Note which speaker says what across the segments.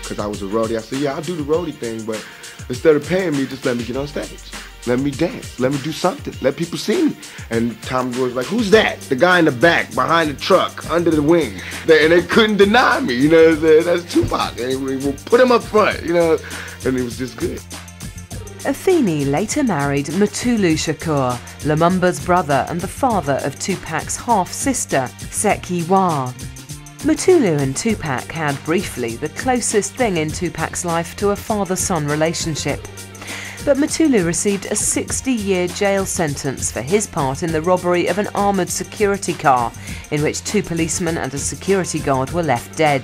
Speaker 1: because I was a roadie. I said, yeah, I'll do the roadie thing, but instead of paying me, just let me get on stage. Let me dance. Let me do something. Let people see me. And Tommy was like, who's that? The guy in the back, behind the truck, under the wing. And they couldn't deny me, you know what I'm saying? That's Tupac. And we put him up front, you know, and it was just good.
Speaker 2: Afeni later married Mutulu Shakur, Lumumba's brother and the father of Tupac's half-sister, Sekiwa. Mutulu and Tupac had briefly the closest thing in Tupac's life to a father-son relationship. But Mutulu received a 60-year jail sentence for his part in the robbery of an armoured security car, in which 2 policemen and a security guard were left dead.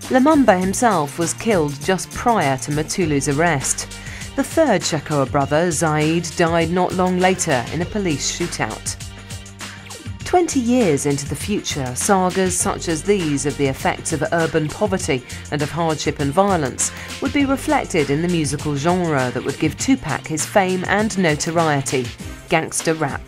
Speaker 2: Lumumba himself was killed just prior to Mutulu's arrest. The third Shakur brother, Zaid, died not long later in a police shootout. 20 years into the future, sagas such as these of the effects of urban poverty and of hardship and violence would be reflected in the musical genre that would give Tupac his fame and notoriety, gangster rap.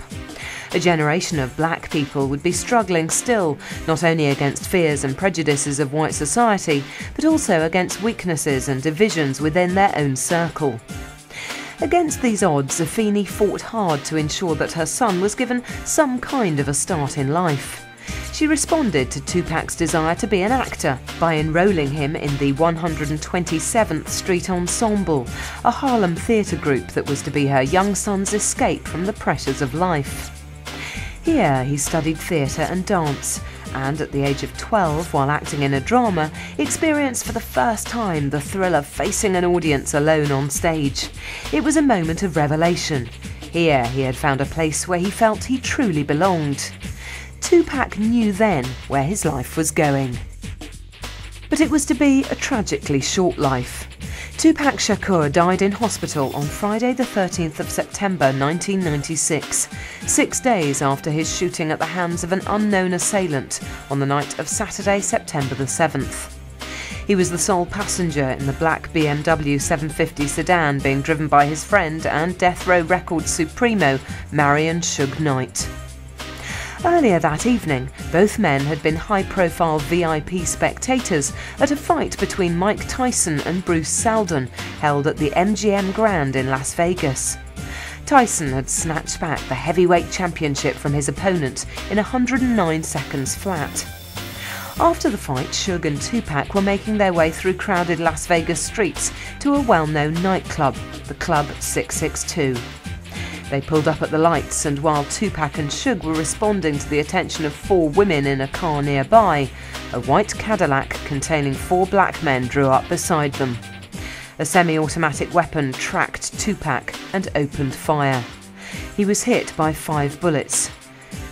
Speaker 2: A generation of black people would be struggling still, not only against fears and prejudices of white society, but also against weaknesses and divisions within their own circle. Against these odds, Afeni fought hard to ensure that her son was given some kind of a start in life. She responded to Tupac's desire to be an actor by enrolling him in the 127th Street Ensemble, a Harlem theatre group that was to be her young son's escape from the pressures of life. Here he studied theatre and dance, and at the age of 12, while acting in a drama, experienced for the first time the thrill of facing an audience alone on stage. It was a moment of revelation. Here he had found a place where he felt he truly belonged. Tupac knew then where his life was going. But it was to be a tragically short life. Tupac Shakur died in hospital on Friday the 13th of September 1996, 6 days after his shooting at the hands of an unknown assailant on the night of Saturday, September the 7th. He was the sole passenger in the black BMW 750 sedan being driven by his friend and Death Row Records supremo, Marion Suge Knight. Earlier that evening, both men had been high-profile VIP spectators at a fight between Mike Tyson and Bruce Seldon, held at the MGM Grand in Las Vegas. Tyson had snatched back the heavyweight championship from his opponent in 109 seconds flat. After the fight, Suge and Tupac were making their way through crowded Las Vegas streets to a well-known nightclub, the Club 662. They pulled up at the lights, and while Tupac and Suge were responding to the attention of 4 women in a car nearby, a white Cadillac containing 4 black men drew up beside them. A semi-automatic weapon tracked Tupac and opened fire. He was hit by 5 bullets.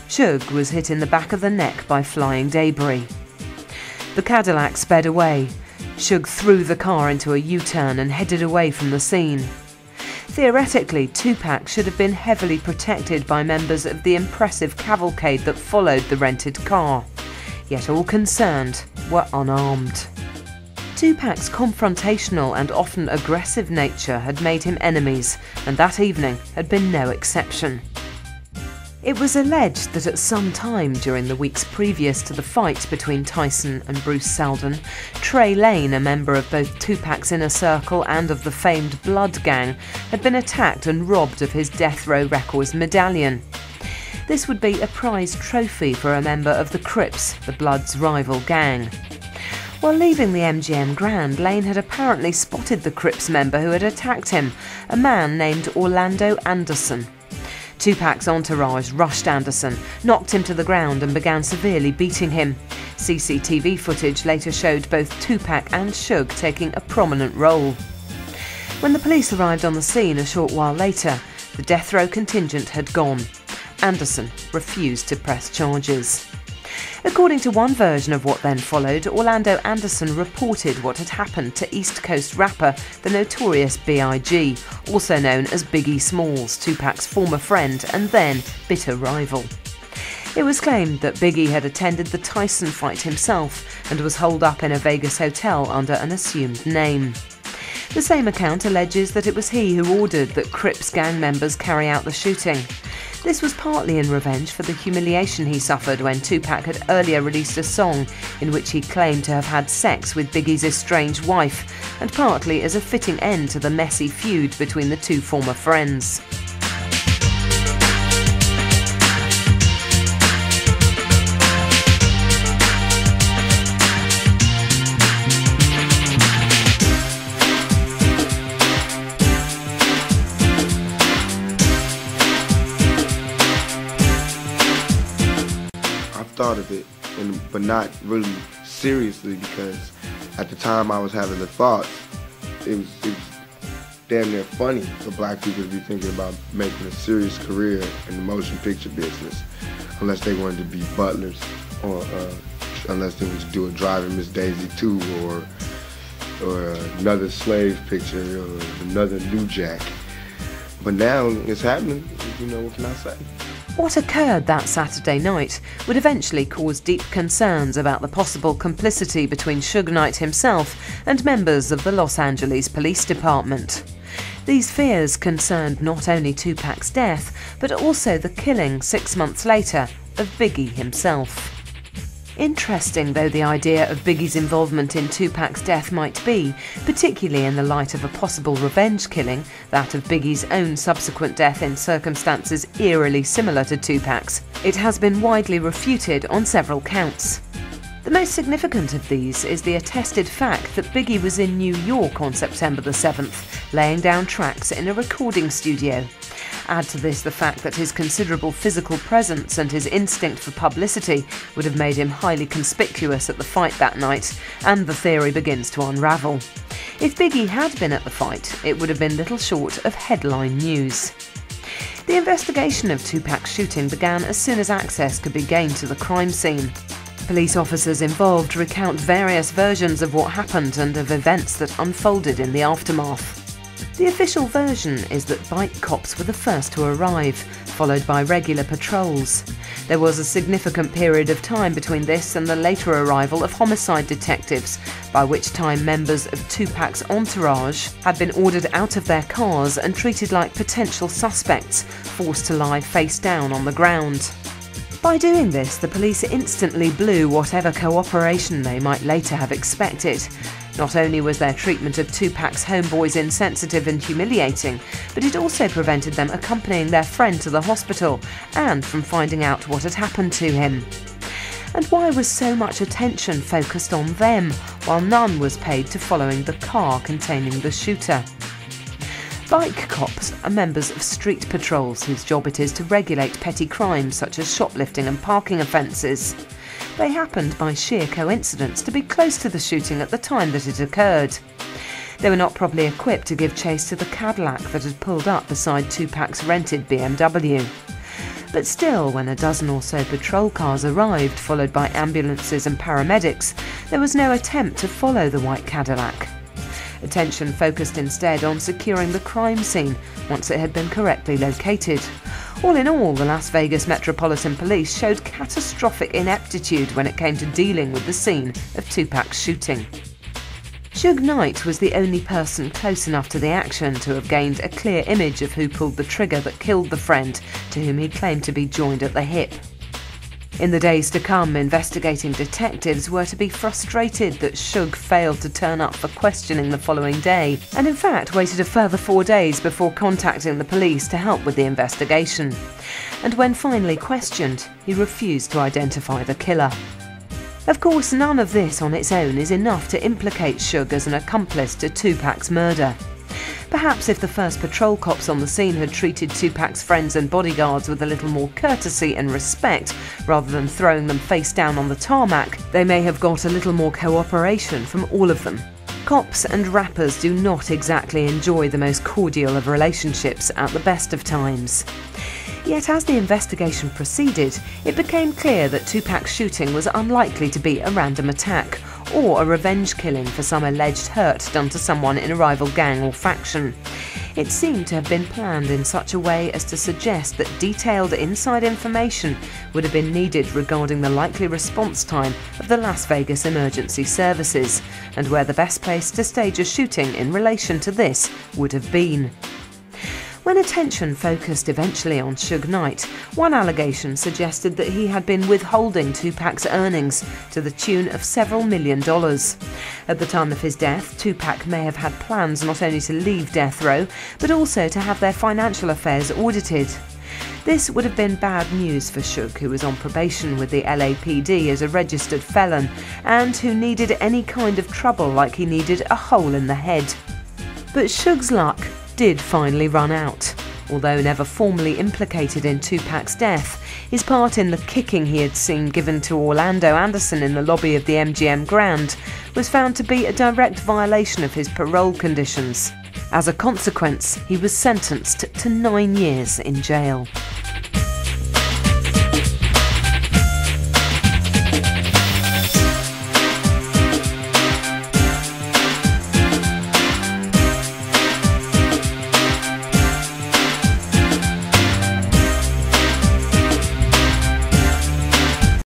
Speaker 2: Suge was hit in the back of the neck by flying debris. The Cadillac sped away. Suge threw the car into a U-turn and headed away from the scene. Theoretically, Tupac should have been heavily protected by members of the impressive cavalcade that followed the rented car. Yet all concerned were unarmed. Tupac's confrontational and often aggressive nature had made him enemies, and that evening had been no exception. It was alleged that at some time during the weeks previous to the fight between Tyson and Bruce Seldon, Trey Lane, a member of both Tupac's inner circle and of the famed Blood Gang, had been attacked and robbed of his Death Row Records medallion. This would be a prized trophy for a member of the Crips, the Blood's rival gang. While leaving the MGM Grand, Lane had apparently spotted the Crips member who had attacked him, a man named Orlando Anderson. Tupac's entourage rushed Anderson, knocked him to the ground and began severely beating him. CCTV footage later showed both Tupac and Suge taking a prominent role. When the police arrived on the scene a short while later, the death row contingent had gone. Anderson refused to press charges. According to one version of what then followed, Orlando Anderson reported what had happened to East Coast rapper the notorious B.I.G., also known as Biggie Smalls, Tupac's former friend and then bitter rival. It was claimed that Biggie had attended the Tyson fight himself and was holed up in a Vegas hotel under an assumed name. The same account alleges that it was he who ordered that Crips gang members carry out the shooting. This was partly in revenge for the humiliation he suffered when Tupac had earlier released a song in which he claimed to have had sex with Biggie's estranged wife, and partly as a fitting end to the messy feud between the two former friends.
Speaker 1: Thought of it, but not really seriously, because at the time I was having the thoughts, it was damn near funny for black people to be thinking about making a serious career in the motion picture business, unless they wanted to be butlers, or unless they wanted to do a Driving Miss Daisy 2, or another slave picture, or another New Jack. But now it's happening, you know, what can I say?
Speaker 2: What occurred that Saturday night would eventually cause deep concerns about the possible complicity between Suge Knight himself and members of the Los Angeles Police Department. These fears concerned not only Tupac's death, but also the killing 6 months later of Biggie himself. Interesting though the idea of Biggie's involvement in Tupac's death might be, particularly in the light of a possible revenge killing, that of Biggie's own subsequent death in circumstances eerily similar to Tupac's, it has been widely refuted on several counts. The most significant of these is the attested fact that Biggie was in New York on September the 7th, laying down tracks in a recording studio. Add to this the fact that his considerable physical presence and his instinct for publicity would have made him highly conspicuous at the fight that night, and the theory begins to unravel. If Biggie had been at the fight, it would have been little short of headline news. The investigation of Tupac's shooting began as soon as access could be gained to the crime scene. Police officers involved recount various versions of what happened and of events that unfolded in the aftermath. The official version is that bike cops were the first to arrive, followed by regular patrols. There was a significant period of time between this and the later arrival of homicide detectives, by which time members of Tupac's entourage had been ordered out of their cars and treated like potential suspects, forced to lie face down on the ground. By doing this, the police instantly blew whatever cooperation they might later have expected. Not only was their treatment of Tupac's homeboys insensitive and humiliating, but it also prevented them accompanying their friend to the hospital and from finding out what had happened to him. And why was so much attention focused on them, while none was paid to following the car containing the shooter? Bike cops are members of street patrols whose job it is to regulate petty crimes such as shoplifting and parking offences. They happened by sheer coincidence to be close to the shooting at the time that it occurred. They were not properly equipped to give chase to the Cadillac that had pulled up beside Tupac's rented BMW. But still, when a dozen or so patrol cars arrived, followed by ambulances and paramedics, there was no attempt to follow the white Cadillac. Attention focused instead on securing the crime scene once it had been correctly located. All in all, the Las Vegas Metropolitan Police showed catastrophic ineptitude when it came to dealing with the scene of Tupac's shooting. Suge Knight was the only person close enough to the action to have gained a clear image of who pulled the trigger that killed the friend, to whom he claimed to be joined at the hip. In the days to come, investigating detectives were to be frustrated that Suge failed to turn up for questioning the following day, and in fact waited a further 4 days before contacting the police to help with the investigation. And when finally questioned, he refused to identify the killer. Of course, none of this on its own is enough to implicate Suge as an accomplice to Tupac's murder. Perhaps if the first patrol cops on the scene had treated Tupac's friends and bodyguards with a little more courtesy and respect, rather than throwing them face down on the tarmac, they may have got a little more cooperation from all of them. Cops and rappers do not exactly enjoy the most cordial of relationships at the best of times. Yet as the investigation proceeded, it became clear that Tupac's shooting was unlikely to be a random attack, or a revenge killing for some alleged hurt done to someone in a rival gang or faction. It seemed to have been planned in such a way as to suggest that detailed inside information would have been needed regarding the likely response time of the Las Vegas emergency services, and where the best place to stage a shooting in relation to this would have been. When attention focused eventually on Suge Knight, one allegation suggested that he had been withholding Tupac's earnings to the tune of several $1 million. At the time of his death, Tupac may have had plans not only to leave death row, but also to have their financial affairs audited. This would have been bad news for Suge, who was on probation with the LAPD as a registered felon, and who needed any kind of trouble like he needed a hole in the head. But Suge's luck did finally run out. Although never formally implicated in Tupac's death, his part in the kicking he had seen given to Orlando Anderson in the lobby of the MGM Grand was found to be a direct violation of his parole conditions. As a consequence, he was sentenced to 9 years in jail.